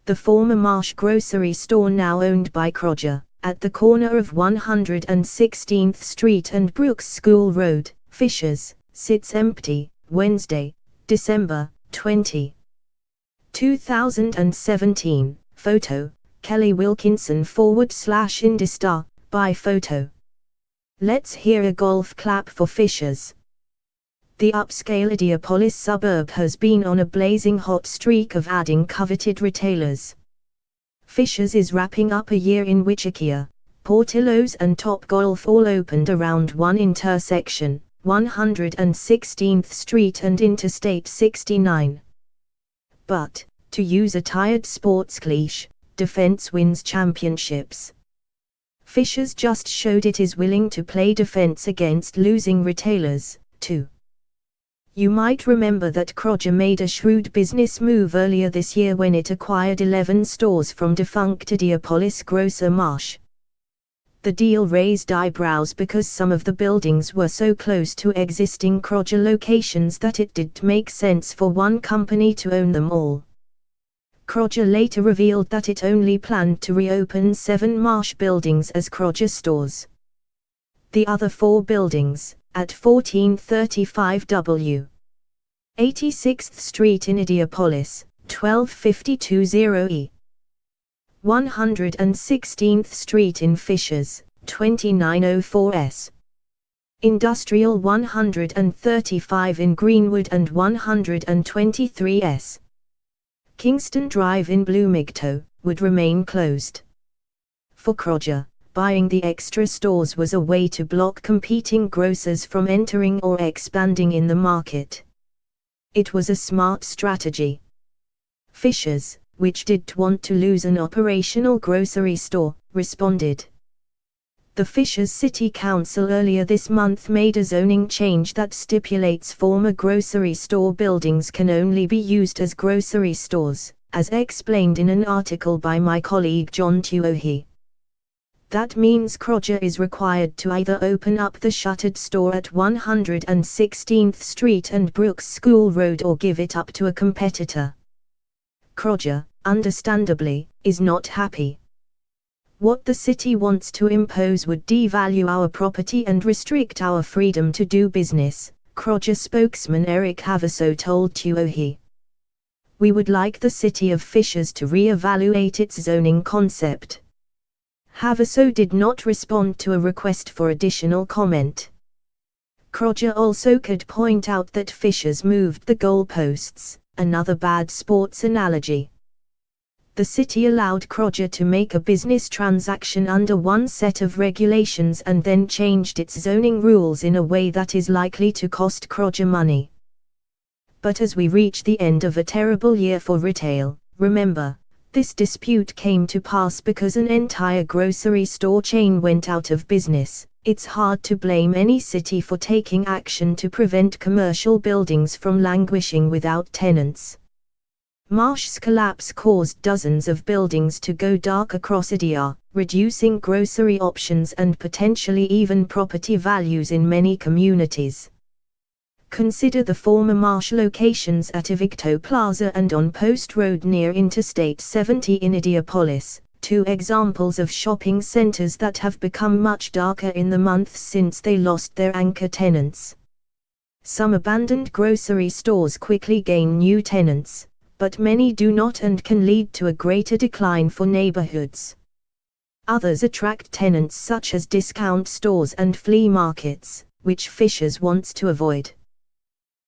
The former Marsh grocery store, now owned by Kroger, at the corner of 116th Street and Brooks School Road, Fishers, sits empty. Wednesday, December 20, 2017. Photo, Kelly Wilkinson /Indistar, by photo. Let's hear a golf clap for Fishers. The upscale Ideopolis suburb has been on a blazing hot streak of adding coveted retailers. Fishers is wrapping up a year in which IKEA, Portillo's and Topgolf all opened around one intersection, 116th Street and Interstate 69. But, to use a tired sports cliche, defense wins championships. Fishers just showed it is willing to play defense against losing retailers, too. You might remember that Kroger made a shrewd business move earlier this year when it acquired 11 stores from defunct Ideopolis grocer Marsh. The deal raised eyebrows because some of the buildings were so close to existing Kroger locations that it didn't make sense for one company to own them all. Kroger later revealed that it only planned to reopen 7 Marsh buildings as Kroger stores. The other 4 buildings, at 1435 W. 86th Street in Ideopolis, 12520 E. 116th Street in Fishers, 2904 S. Industrial 135 in Greenwood and 123 S. Kingston Drive in Bloomington, would remain closed. For Kroger, buying the extra stores was a way to block competing grocers from entering or expanding in the market. It was a smart strategy. Fishers, which didn't want to lose an operational grocery store, responded. The Fishers City Council earlier this month made a zoning change that stipulates former grocery store buildings can only be used as grocery stores, as explained in an article by my colleague John Tuohy. That means Kroger is required to either open up the shuttered store at 116th Street and Brooks School Road or give it up to a competitor. Kroger, understandably, is not happy. What the city wants to impose would devalue our property and restrict our freedom to do business, Kroger spokesman Eric Havaso told Tuohy. We would like the city of Fishers to re-evaluate its zoning concept. Havaso did not respond to a request for additional comment. Kroger also could point out that Fishers moved the goalposts, another bad sports analogy. The city allowed Kroger to make a business transaction under one set of regulations and then changed its zoning rules in a way that is likely to cost Kroger money. But as we reach the end of a terrible year for retail, remember, this dispute came to pass because an entire grocery store chain went out of business. It's hard to blame any city for taking action to prevent commercial buildings from languishing without tenants. Marsh's collapse caused dozens of buildings to go dark across Idea, reducing grocery options and potentially even property values in many communities. Consider the former Marsh locations at Evicto Plaza and on Post Road near Interstate 70 in Ideopolis, 2 examples of shopping centers that have become much darker in the months since they lost their anchor tenants. Some abandoned grocery stores quickly gain new tenants, but many do not and can lead to a greater decline for neighborhoods. Others attract tenants such as discount stores and flea markets, which Fishers wants to avoid.